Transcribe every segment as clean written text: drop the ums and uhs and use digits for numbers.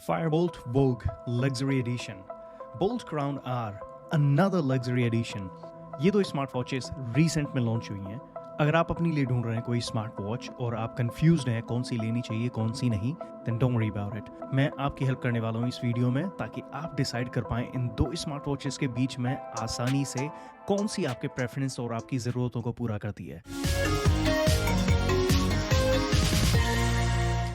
Firebolt Vogue Luxury Edition, Bolt Crown R, another luxury edition। ये दो smart watches recent में launch हुई हैं। अगर आप अपने लिए ढूंढ रहे हैं कोई स्मार्ट वॉच और आप कंफ्यूज्ड हैं कौन सी लेनी चाहिए कौन सी नहीं, then don't worry about it. मैं आपकी हेल्प करने वाला हूँ इस वीडियो में, ताकि आप डिसाइड कर पाएं इन दो स्मार्ट वॉचेस के बीच में आसानी से कौन सी आपके प्रेफरेंस और आपकी ज़रूरतों को पूरा करती है।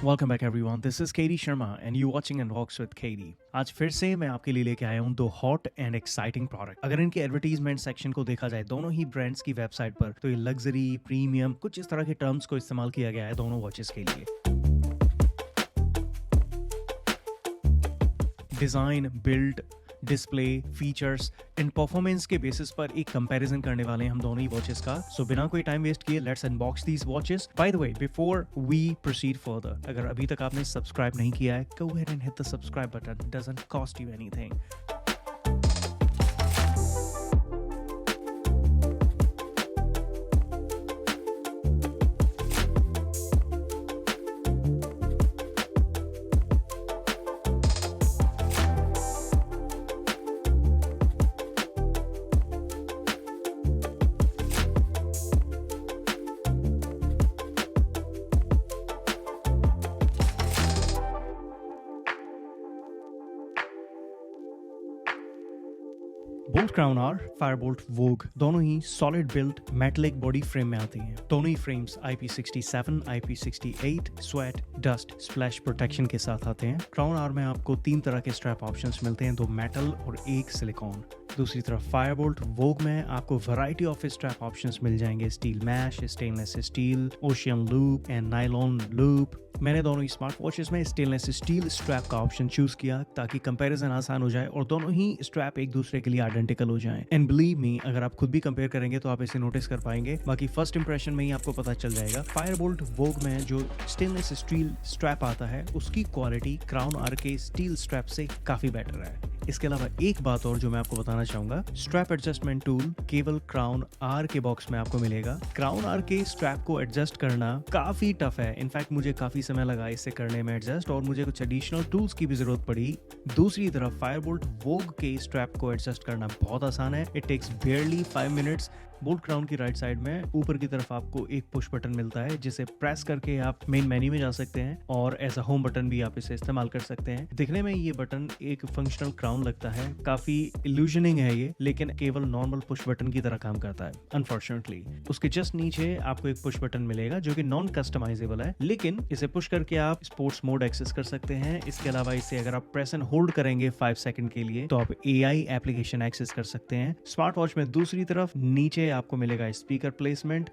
Welcome back everyone, this is Katie Sharma and you watching Unbox with Katie। आज फिर से मैं आपके लिए लेके आया हूँ दो हॉट एंड एक्साइटिंग प्रोडक्ट। अगर इनके एडवर्टीजमेंट सेक्शन को देखा जाए दोनों ही ब्रांड्स की वेबसाइट पर, तो ये लग्जरी, प्रीमियम, कुछ इस तरह के टर्म्स को इस्तेमाल किया गया है दोनों वॉचेस के लिए। Design, build, display, features and performance के बेसिस पर एक कंपैरिजन करने वाले हैं हम दोनों ही वॉचेस का। सो बिना कोई टाइम वेस्ट किए let's unbox these watches. By the way, before we proceed further, अगर अभी तक आपने सब्सक्राइब नहीं किया है, go ahead and hit the subscribe button, doesn't cost you anything. Boult Crown R, Firebolt Vogue दोनों ही solid built metallic body frame में आती हैं। दोनों ही frames IP67, IP68 sweat, dust, splash protection के साथ आते हैं। क्राउन आर में आपको 3 तरह के स्ट्रैप ऑप्शंस मिलते हैं, 2 मेटल और 1 सिलिकॉन। दूसरी तरफ फायरबोल्ट वोग में आपको वैरायटी ऑफ स्ट्रैप ऑप्शंस मिल जाएंगे, steel mesh, stainless steel, ocean loop and nylon loop. मैंने दोनों ही स्मार्ट वॉचेस में स्टेनलेस स्टील स्ट्रैप का ऑप्शन चूज किया ताकि कंपैरिजन आसान हो जाए और दोनों ही स्ट्रैप एक दूसरे के लिए आइडेंटिकल हो जाएं। एंड बिलीव मी, अगर आप खुद भी कंपेयर करेंगे तो आप इसे नोटिस कर पाएंगे। बाकी फर्स्ट इंप्रेशन में ही आपको पता चल जाएगा। फायरबोल्ट वोग में जो स्टेनलेस स्टील स्ट्रैप आता है उसकी क्वालिटी क्राउन आर के स्टील स्ट्रैप से काफी बेटर है। इसके अलावा एक बात और जो मैं आपको बताना चाहूंगा, स्ट्रैप एडजस्टमेंट टूल केवल क्राउन आर के बॉक्स में आपको मिलेगा। क्राउन आर के स्ट्रैप को एडजस्ट करना काफी टफ है। इनफैक्ट मुझे काफी समय लगा इसे करने में एडजस्ट, और मुझे कुछ एडिशनल टूल्स की भी जरूरत पड़ी। दूसरी तरफ फायरबोल्ट वोग के स्ट्रैप को एडजस्ट करना बहुत आसान है। It takes barely 5 minutes. Boult Crown की राइट साइड में ऊपर की तरफ आपको एक पुश बटन मिलता है, जिसे प्रेस करके आप मेन मेन्यू में जा सकते हैं, और एज अ होम बटन भी आप इसे इस्तेमाल कर सकते हैं। दिखने में ये बटन एक फंक्शनल क्राउन लगता है, काफी इल्यूजनिंग है ये, लेकिन केवल नॉर्मल पुश बटन की तरह काम करता है अनफॉर्चुनेटली। उसके जस्ट नीचे आपको एक पुश बटन मिलेगा जो कि नॉन कस्टमाइजेबल है, लेकिन इसे पुश करके आप स्पोर्ट्स मोड एक्सेस कर सकते हैं। इसके अलावा इसे अगर आप प्रेस एंड होल्ड करेंगे 5 सेकंड के लिए तो आप AI एप्लीकेशन एक्सेस कर सकते हैं। स्मार्ट वॉच में दूसरी तरफ नीचे आपको मिलेगा स्पीकर प्लेसमेंट।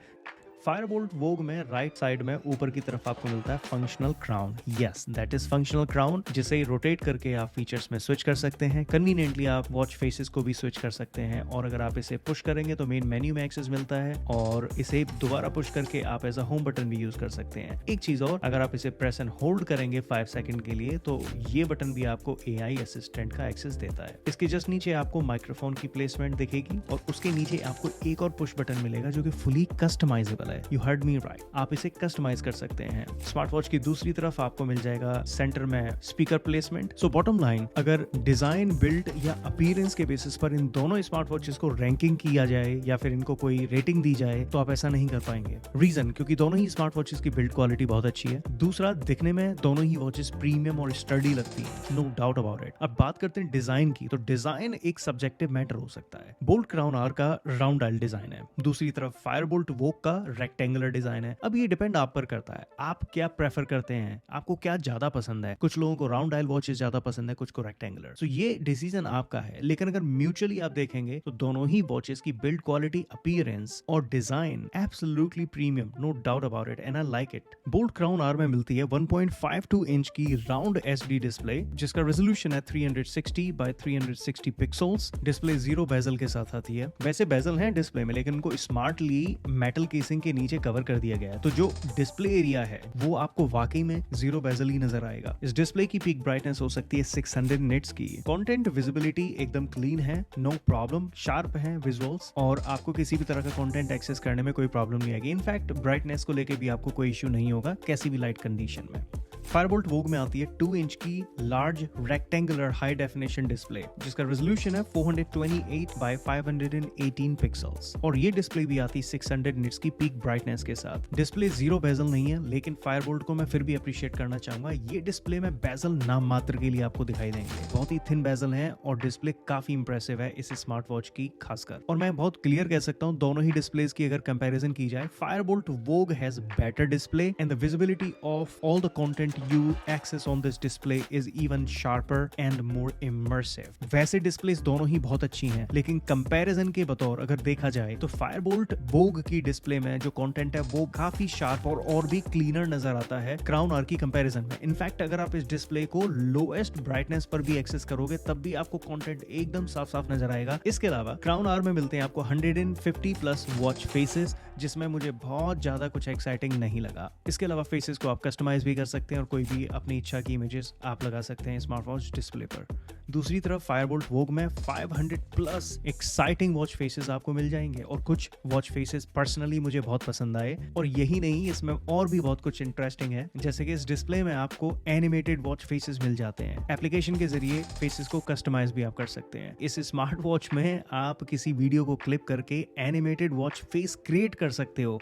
फायरबोल्ट वोग में राइट साइड में ऊपर की तरफ आपको मिलता है functional crown. Yes, that is functional crown, जिसे रोटेट करके आप फीचर्स में स्विच कर सकते हैं। कन्वीनियंटली आप वॉच फेसेस को भी स्विच कर सकते हैं, और अगर आप इसे पुश करेंगे तो मेन मेन्यू में एक्सेस मिलता है, और इसे दोबारा पुश करके आप एज अ होम बटन भी यूज कर सकते हैं। एक चीज और, अगर आप इसे प्रेस एंड होल्ड करेंगे 5 सेकंड के लिए तो ये बटन भी आपको AI असिस्टेंट का एक्सेस देता है। इसके जस्ट नीचे आपको माइक्रोफोन की प्लेसमेंट दिखेगी, और उसके नीचे आपको एक और पुश बटन मिलेगा जो कि फुली कस्टमाइजेबल है। यू हर्ड मी राइट, आप इसे कस्टमाइज कर सकते हैं। स्मार्ट वॉच की दूसरी तरफ आपको मिल जाएगा सेंटर में स्पीकर प्लेसमेंट। सो बॉटम लाइन, अगर डिजाइन, बिल्ड या अपीयरेंस के बेसिस पर इन दोनों स्मार्ट वॉचेस को रैंकिंग किया जाए या फिर इनको कोई रेटिंग दी जाए तो आप ऐसा नहीं कर पाएंगे। रीजन, क्योंकि दोनों ही स्मार्ट वॉचेस की बिल्ड क्वालिटी बहुत अच्छी है। दूसरा, दिखने में दोनों ही वॉचेस प्रीमियम और स्टडी लगती है, नो डाउट अबाउट इट। अब बात करते हैं डिजाइन की, तो डिजाइन एक सब्जेक्टिव मैटर हो सकता है। बोल्ट क्राउन आर का राउंड डायल डिजाइन है, दूसरी तरफ फायरबोल्ट वोग का रेक्टेंगुलर डिजाइन है। अब ये डिपेंड आप पर करता है, आप क्या प्रेफर करते हैं, आपको क्या ज्यादा पसंद है। कुछ लोगों को राउंड डायल वॉचेस ज्यादा पसंद है, कुछ को रेक्टेंगुलर। सो ये डिसीजन आपका है, लेकिन अगर म्यूचुअली आप देखेंगे तो दोनों ही वॉचेस की बिल्ड क्वालिटी, अपीयरेंस और design absolutely premium, no doubt about it, and I like it. Boult Crown R में मिलती है 1.52 इंच की राउंड SD डिस्प्ले, जिसका रेजोल्यूशन है 360 by 360 पिक्सल्स। डिस्प्ले 0 बेजल के साथ आती है। वैसे बेजल हैं डिस्प्ले में, लेकिन उनको स्मार्टली मेटल केसिंग के के नीचे कवर कर दिया गया है, तो जो डिस्प्ले एरिया है वो आपको वाकई में जीरो बेजल ही नजर आएगा। इस डिस्प्ले की पीक ब्राइटनेस हो सकती है 600 निट्स की। कंटेंट विजिबिलिटी एकदम क्लीन है, नो प्रॉब्लम, शार्प है विजुअल्स और आपको किसी भी तरह का कंटेंट एक्सेस करने में कोई प्रॉब्लम नहीं आएगी। इनफैक्ट ब्राइटनेस को लेके भी आपको कोई इश्यू नहीं होगा किसी भी लाइट कंडीशन में। फायरबोल्ट वोग में आती है 2 इंच की large rectangular high definition display जिसका रेजोल्यूशन है 428 बाय 518 पिक्सल्स और ये डिस्प्ले भी आती है 600 निट्स की पीक ब्राइटनेस के साथ। डिस्प्ले जीरो बेजल नहीं है, लेकिन फायरबोल्ट को मैं फिर भी अप्रिशिएट करना चाहूंगा, ये डिस्प्ले में बेजल नाम मात्र के लिए आपको दिखाई देंगे। बहुत ही थिन बेजल है और डिस्प्ले काफी इंप्रेसिव है इस स्मार्ट वॉच की खासकर। और मैं बहुत क्लियर कह सकता हूँ दोनों ही डिस्प्लेस की अगर कंपैरिजन की जाए, Fireboltt Vogue has better display and the visibility of all the content you access on this display is even sharper and more immersive। वैसे डिस्प्लेस दोनों ही बहुत अच्छी हैं, लेकिन कंपैरिजन के बतौर अगर देखा जाए तो फायरबोल्ट वोग की डिस्प्ले में जो कंटेंट है वो काफी शार्प और भी क्लीनर नजर आता है क्राउन आर की कंपैरिजन में। इनफैक्ट अगर आप इस डिस्प्ले को लोएस्ट ब्राइटनेस पर भी एक्सेस करोगे तब भी आपको कंटेंट एकदम साफ साफ नजर आएगा। इसके अलावा क्राउन आर में मिलते हैं आपको 150 प्लस वॉच फेसेस जिसमें मुझे बहुत ज्यादा कुछ एक्साइटिंग नहीं लगा। इसके अलावा फेसेस को आप कस्टमाइज भी कर सकते हैं और कोई भी अपनी इच्छा की इमेजेस आप लगा सकते हैं स्मार्ट वॉच डिस्प्ले पर। दूसरी तरफ फायरबोल्ट वोग में 500 प्लस एक्साइटिंग वॉच फेसेस आपको मिल जाएंगे और कुछ वॉच फेसेस पर्सनली मुझे बहुत पसंद आए। और यही नहीं, इसमें और भी बहुत कुछ इंटरेस्टिंग है, जैसे कि इस डिस्प्ले में आपको एनिमेटेड वॉच फेसेस मिल जाते हैं। एप्लीकेशन के जरिए फेसेस को कस्टमाइज भी आप कर सकते हैं। इस स्मार्ट वॉच में आप किसी वीडियो को क्लिप करके एनिमेटेड वॉच फेस क्रिएट कर सकते हो।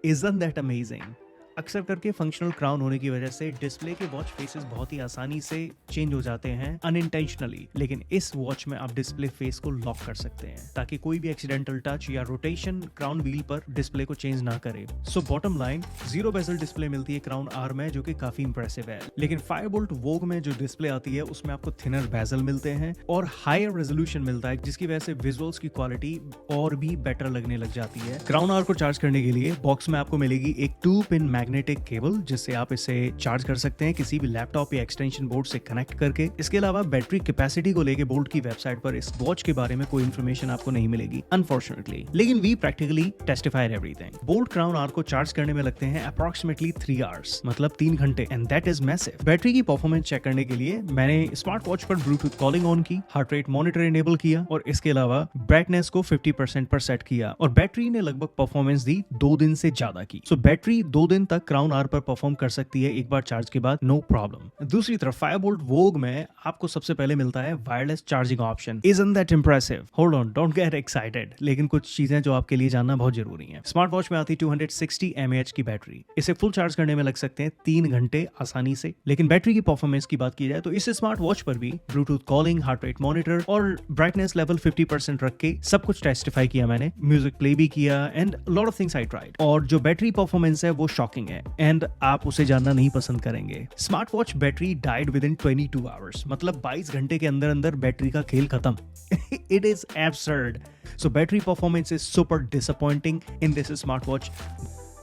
Isn't that amazing? अक्सर करके फंक्शनल क्राउन होने की वजह से डिस्प्ले के वॉच फेसेस बहुत ही आसानी से चेंज हो जाते हैं अनइंटेंशनली, लेकिन इस वॉच में आप डिस्प्ले फेस को लॉक कर सकते हैं ताकि कोई भी एक्सीडेंटल टच या रोटेशन क्राउन व्हील पर डिस्प्ले को चेंज ना करे। So bottom line, zero bezel display मिलती है क्राउन आर में जो कि काफी इंप्रेसिव है, लेकिन फायरबोल्ट वोग में जो डिस्प्ले आती है उसमें आपको थिनर बेजल मिलते हैं और हायर रेजोल्यूशन मिलता है जिसकी वजह से विजुअल्स की क्वालिटी और भी बेटर लगने लग जाती है। क्राउन आर को चार्ज करने के लिए बॉक्स में आपको मिलेगी एक 2 पिन मैग्नेटिक केबल जिससे आप इसे चार्ज कर सकते हैं किसी भी लैपटॉप या एक्सटेंशन बोर्ड से कनेक्ट करके। इसके अलावा बैटरी कैपेसिटी को लेके बोल्ट की वेबसाइट पर इस वॉच के बारे में कोई इन्फॉर्मेशन आपको नहीं मिलेगी अनफॉर्चुनेटली, लेकिन we practically testified everything. Boult Crown R को चार्ज करने में लगते हैं अप्रोक्सीमेटली 3 आवर्स, मतलब 3 घंटे, and that is massive. Battery की परफॉर्मेंस चेक करने के लिए मैंने स्मार्ट वॉच पर ब्लूटूथ कॉलिंग ऑन की, हार्ट रेट मॉनिटर इनेबल किया और इसके अलावा ब्राइटनेस को 50% पर सेट किया और बैटरी ने लगभग परफॉर्मेंस दी 2 दिन से ज्यादा की। सो बैटरी 2 दिन तक क्राउन आर पर परफॉर्म कर सकती है एक बार चार्ज के बाद, नो प्रॉब्लम। दूसरी तरफ फायरबोल्ट वोग में आपको सबसे पहले मिलता है wireless charging option. Isn't that impressive? Hold on, don't get excited। लेकिन कुछ चीजें जो आपके लिए जानना बहुत जरूरी है। स्मार्ट वॉच में आती 260 mAh की बैटरी, इसे फुल चार्ज करने में लग सकते हैं 3 घंटे आसानी से। लेकिन बैटरी की परफॉर्मेंस की बात की जाए तो इस स्मार्ट वॉच पर भी Bluetooth calling, heart rate monitor और ब्राइटनेस लेवल 50% रख के सब कुछ टेस्टिफाई किया मैंने, म्यूजिक प्ले भी किया and lot of things I tried. और जो बैटरी परफॉर्मेंस है वो शॉकिंग है एंड आप उसे जानना नहीं पसंद करेंगे। Smart watch battery died with in 22 hours, मतलब 22 घंटे के अंदर अंदर बैटरी का खेल खत्म। It is absurd. So battery performance is super disappointing in this smart watch.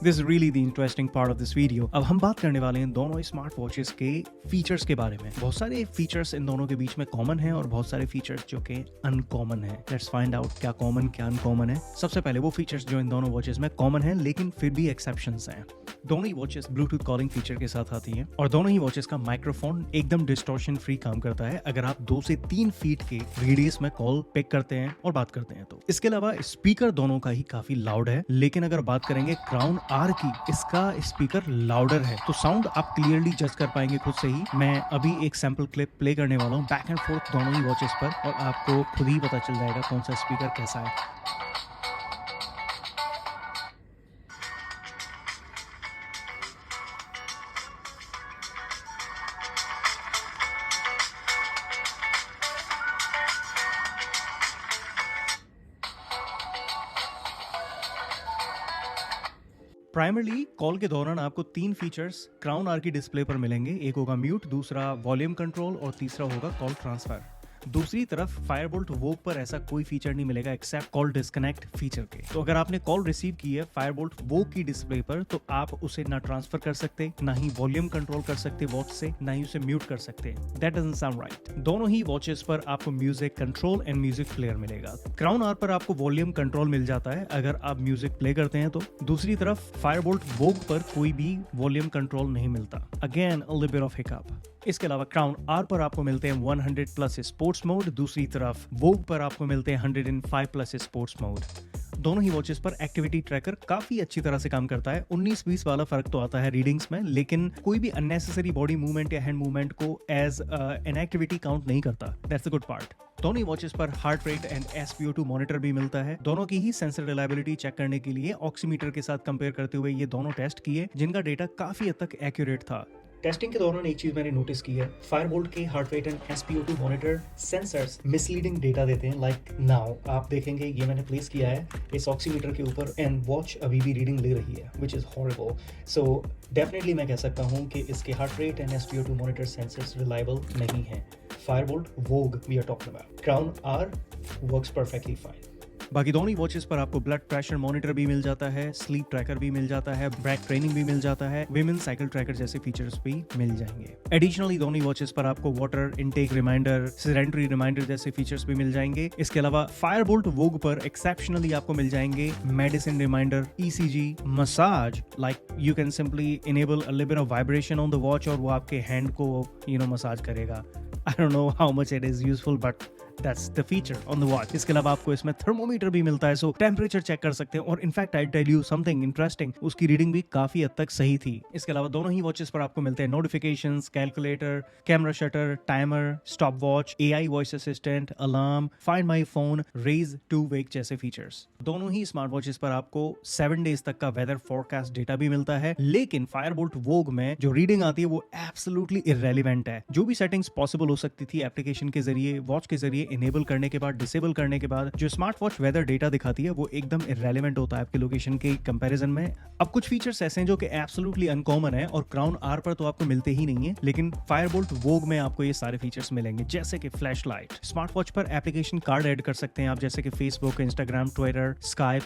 This is really the interesting part of this video। अब हम बात करने वाले हैं दोनों स्मार्ट वॉचेस के फीचर्स के बारे में। बहुत सारे फीचर्स इन दोनों के बीच में कॉमन है और बहुत सारे फीचर्स जो कि अनकॉमन है। लेट्स फाइंड आउट क्या कॉमन क्या अनकॉमन है। सबसे पहले वो फीचर्स जो इन दोनों वॉचेस में कॉमन है लेकिन फिर भी एक्सेप्शंस हैं। दोनों ही वॉचेस ब्लूटूथ कॉलिंग फीचर के साथ आती हैं और दोनों ही वॉचेस का माइक्रोफोन एकदम डिस्टॉर्शन फ्री काम करता है अगर आप 2 से 3 फीट के रेडियस में कॉल पिक करते हैं और बात करते हैं तो। इसके अलावा स्पीकर दोनों का ही काफी लाउड है, लेकिन अगर बात करेंगे क्राउन आर की, इसका स्पीकर लाउडर है, तो साउंड आप क्लियरली जज कर पाएंगे खुद से ही। मैं अभी एक सैंपल क्लिप प्ले करने वाला हूँ बैक एंड फोर्थ दोनों ही वॉचेस पर और आपको खुद ही पता चल जाएगा कौन सा स्पीकर कैसा है। प्राइमरली कॉल के दौरान आपको 3 फीचर्स क्राउन आर की डिस्प्ले पर मिलेंगे। एक होगा म्यूट, दूसरा वॉल्यूम कंट्रोल और तीसरा होगा कॉल ट्रांसफर। दूसरी तरफ फायरबोल्ट वोग पर ऐसा कोई फीचर नहीं मिलेगा एक्सेप्ट कॉल डिस्कनेक्ट फीचर के। तो अगर आपने कॉल रिसीव की है फायरबोल्ट वोग की डिस्प्ले पर, तो आप उसे ना ट्रांसफर कर सकते, ना ही वॉल्यूम कंट्रोल कर सकते वॉच से, ना ही उसे म्यूट कर सकते। That doesn't sound right. दोनों ही वॉचेस पर आपको music control and music player मिलेगा। क्राउन आर पर आपको वॉल्यूम कंट्रोल मिल जाता है अगर आप म्यूजिक प्ले करते हैं तो। दूसरी तरफ फायरबोल्ट वोग पर कोई भी वॉल्यूम कंट्रोल नहीं मिलता। Again a little bit of hiccup. इसके अलावा क्राउन आर पर आपको मिलते हैं 100 प्लस स्पोर्ट्स मोड, दूसरी तरफ वोग पर आपको मिलते हैं 105 प्लस स्पोर्ट्स मोड। दोनों ही वॉचेस पर एक्टिविटी ट्रैकर काफी अच्छी तरह से काम करता है। 19-20 वाला फर्क तो आता है रीडिंग्स में, लेकिन कोई भी अननेसेसरी बॉडी मूवमेंट या हैंड मूवमेंट को एज एन एक्टिविटी काउंट नहीं करता। That's the good part. दोनों ही वॉचेस पर heart rate and SpO2 monitor भी मिलता है। दोनों की ही सेंसर रिलायबिलिटी चेक करने के लिए ऑक्सीमीटर के साथ कंपेयर करते हुए ये दोनों टेस्ट किए, जिनका डेटा काफी हद तक एक्यूरेट था। टेस्टिंग के दौरान एक चीज मैंने नोटिस की है, फायरबोल्ट के heart rate and SpO2 monitor sensors misleading data देते हैं। लाइक नाउ आप देखेंगे ये मैंने प्लेस किया है इस ऑक्सीमीटर के ऊपर एंड वॉच अभी भी रीडिंग ले रही है, which is horrible. So definitely मैं कह सकता हूँ कि इसके heart rate and SpO2 monitor sensors reliable नहीं है। Fireboltt Vogue we are talking about. Crown R works perfectly fine. बाकी दोनों ही वॉचेस पर आपको ब्लड प्रेशर मॉनिटर भी मिल जाता है, स्लीप ट्रैकर भी मिल जाता है, ब्रेक ट्रेनिंग भी मिल जाता है, विमेन साइकिल ट्रैकर जैसे फीचर्स भी मिल जाएंगे। एडिशनली दोनों ही वॉचेस पर आपको water intake reminder, sedentary reminder जैसे फीचर्स भी मिल जाएंगे। इसके अलावा फायरबोल्ट वोग पर एक्सेप्शनली आपको मिल जाएंगे medicine reminder, ECG, massage. Like you can simply enable a little bit of vibration on the watch और वो आपके हैंड को मसाज करेगा। I don't know how much it is useful but that's the feature on the watch. इसके अलावा आपको इसमें thermometer भी मिलता है, सो टेम्परेचर चेक कर सकते हैं। और in fact I tell you something interesting, उसकी रीडिंग भी काफी हद तक सही थी। इसके अलावा दोनों ही वॉचेस पर आपको मिलते हैं notifications, calculator, camera shutter, timer, stop watch, AI voice assistant, alarm, find my phone, raise to wake जैसे फीचर्स। दोनों ही स्मार्ट वॉचेस पर आपको 7 डेज तक का वेदर फोरकास्ट डेटा भी मिलता है, लेकिन फायरबोल्ट वोग में जो रीडिंग आती है वो एब्सोल्युटली इररेलेवेंट है। जो भी सेटिंग्स पॉसिबल हो सकती थी एप्लीकेशन के जरिए, वॉच के जरिए इनेबल करने के बाद, डिसेबल करने के बाद, जो स्मार्ट वॉच वेदर डेटा दिखाती है वो एकदम इररेलेवेंट होता है आपके लोकेशन के कंपैरिजन में। अब कुछ फीचर्स ऐसे हैं जो कि एब्सोल्युटली अनकॉमन है और क्राउन आर पर तो आपको मिलते ही नहीं है, लेकिन फायरबोल्ट वोग में आपको ये सारे फीचर्स मिलेंगे, जैसे कि फ्लैश लाइट। स्मार्ट वॉच पर एप्लीकेशन कार्ड ऐड कर सकते हैं आप, जैसे कि Facebook, Instagram, Twitter, Skype.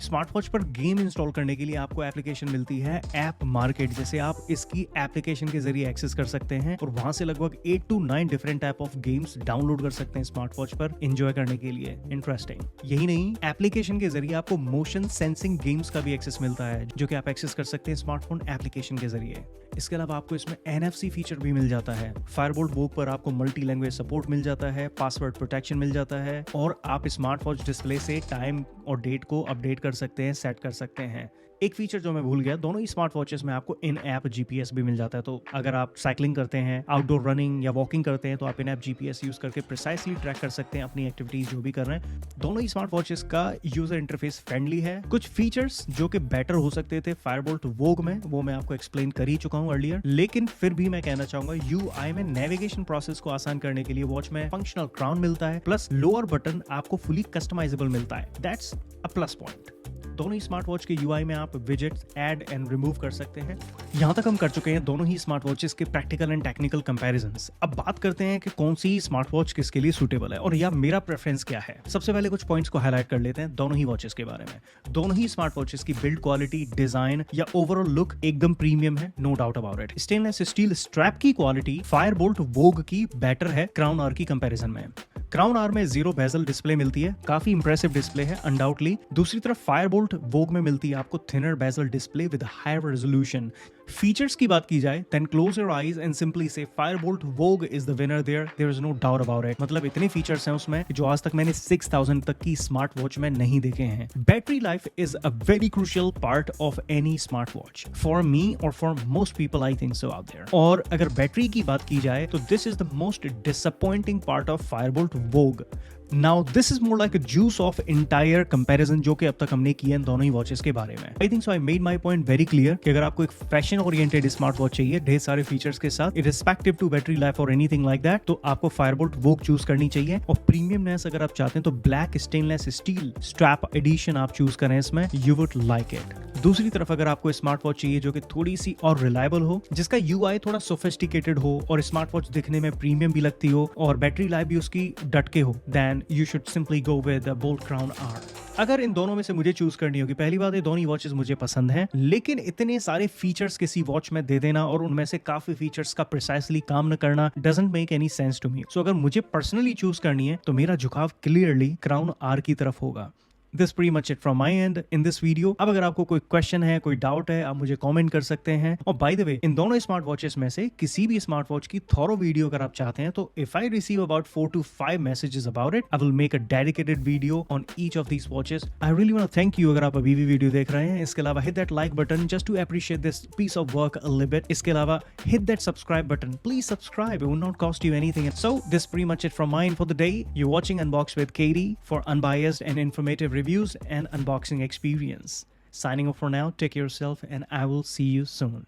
Smart watch पर गेम इंस्टॉल करने के लिए आपको एप्लीकेशन मिलती है ऐप मार्केट, जैसे आप इसकी एप्लीकेशन के जरिए एक्सेस कर सकते हैं और वहां से लगभग 8 to 9 different type of games download कर सकते हैं स्मार्ट वॉच पर एंजॉय करने के लिए। इंटरेस्टिंग। यही नहीं, एप्लीकेशन के जरिए आपको मोशन सेंसिंग गेम्स का भी एक्सेस मिलता है, जो कि आप एक्सेस कर सकते हैं स्मार्टफोन एप्लीकेशन के जरिए। इसके अलावा आपको इसमें NFC फीचर भी मिल जाता है। फायरबोल्ट वोग पर आपको मल्टी लैंग्वेज सपोर्ट मिल जाता है, पासवर्ड प्रोटेक्शन मिल जाता है और आप स्मार्ट वॉच डिस्प्ले से टाइम और डेट को अपडेट कर सकते हैं, सेट कर सकते हैं। एक फीचर जो मैं भूल गया, दोनों ही स्मार्ट वॉचेस में आपको इन ऐप GPS भी मिल जाता है। तो अगर आप साइकिलिंग करते हैं, आउटडोर रनिंग या वॉकिंग करते हैं, तो आप इन ऐप GPS यूज करके प्रिसाइसली ट्रैक कर सकते हैं अपनी एक्टिविटीज जो भी कर रहे हैं। दोनों ही स्मार्ट वॉचेस का यूजर इंटरफेस फ्रेंडली है। कुछ फीचर्स जो कि बेटर हो सकते थे फायरबोल्ट वोग में, वो मैं आपको एक्सप्लेन कर ही चुका हूं अर्लियर, लेकिन फिर भी मैं कहना चाहूंगा UI में नेविगेशन प्रोसेस को आसान करने के लिए वॉच में फंक्शनल क्राउन मिलता है, प्लस लोअर बटन आपको फुली कस्टमाइजेबल मिलता है। That's a plus point. दोनों ही स्मार्ट वॉच के UI में आप विजेट्स ऐड एंड रिमूव कर सकते हैं। यहाँ तक हम कर चुके हैं दोनों ही स्मार्ट वॉचेस के प्रैक्टिकल एंड टेक्निकल कंपैरिजंस। अब बात करते हैं कि कौन सी स्मार्ट वॉच किसके लिए सूटेबल है और या मेरा प्रेफरेंस क्या है। सबसे पहले कुछ पॉइंट्स को हाईलाइट कर लेते हैं दोनों ही वॉचेस के बारे में। दोनों ही स्मार्ट वॉचेस की बिल्ड क्वालिटी, डिजाइन या ओवरऑल लुक एकदम प्रीमियम है, no doubt about it. Stainless steel strap की क्वालिटी फायरबोल्ट वोग की बेटर है क्राउन आर की कंपैरिजन में। क्राउन आर में 0 बेजल डिस्प्ले मिलती है, काफी इंप्रेसिव डिस्प्ले है अनडाउटली। दूसरी तरफ फायरबोल्ट वोग में मिलती है आपको thinner bezel display with higher resolution. Features की बात की जाए, then close your eyes and simply say Firebolt Vogue is the winner there. There is no doubt about it. मतलब इतने फीचर्स हैं उसमें जो आज तक मैंने 6000 तक की स्मार्ट वॉच में नहीं देखे हैं। Battery life is a very crucial part of any smart watch for me और for most people, I think so out there. और अगर बैटरी की बात की जाए तो this is the most disappointing part of Firebolt Vogue। Now this is more like a juice of entire comparison जो कि अब तक हमने किया इन दोनों ही वॉचेस के बारे में। आई think so I made my point very clear कि अगर आपको एक फैशन ओरिएंटेड स्मार्ट वॉच चाहिए ढेर सारे फीचर्स के साथ इररिस्पेक्टिव टू बैटरी लाइफ और एनीथिंग लाइक दैट, तो आपको फायरबोल्ट वोग चूज करनी चाहिए। और प्रीमियमनेस अगर आप चाहते हैं तो black stainless steel strap edition आप चूज करें इसमें, यू वुड लाइक इट। दूसरी तरफ अगर आपको स्मार्ट वॉच चाहिए जो कि थोड़ी सी और रिलायबल हो, जिसका यूआई थोड़ा सोफिस्टिकेटेड हो और स्मार्ट वॉच दिखने में प्रीमियम भी लगती हो और बैटरी लाइफ भी उसकी डटके हो, then you should simply go with Boult Crown R. अगर इन दोनों में से मुझे चूज करनी होगी, पहली बात ये दोनों ही वॉचेस मुझे पसंद हैं, लेकिन इतने सारे फीचर्स किसी वॉच में दे देना और उनमें से काफी फीचर्स का प्रिसाइसली काम न करना doesn't make any sense to me. So अगर मुझे पर्सनली चूज करनी है तो मेरा झुकाव क्लियरली क्राउन आर की तरफ होगा। This pretty much it from my and in this video. अब अगर आपको कोई क्वेश्चन है, कोई डाउट है, आप मुझे कमेंट कर सकते हैं। और बाय द वे, इन दोनों स्मार्ट वॉचेस में से किसी भी स्मार्ट वॉच की थॉरो वीडियो अगर आप चाहते हैं तो if I receive about 4 to 5 messages about it, I will make a dedicated video on each of these watches. I really want to thank you अगर आप अभी भी वीडियो देख रहे हैं। इसके अलावा hit that like button just to appreciate this piece of work a little bit. इसके अलावा hit that subscribe button, please subscribe, it will not cost you anything. So this pretty much it from my end for the day. You watching unbox with KD for unbiased and informative reviews and unboxing experience. Signing off for now, take care of yourself and I will see you soon.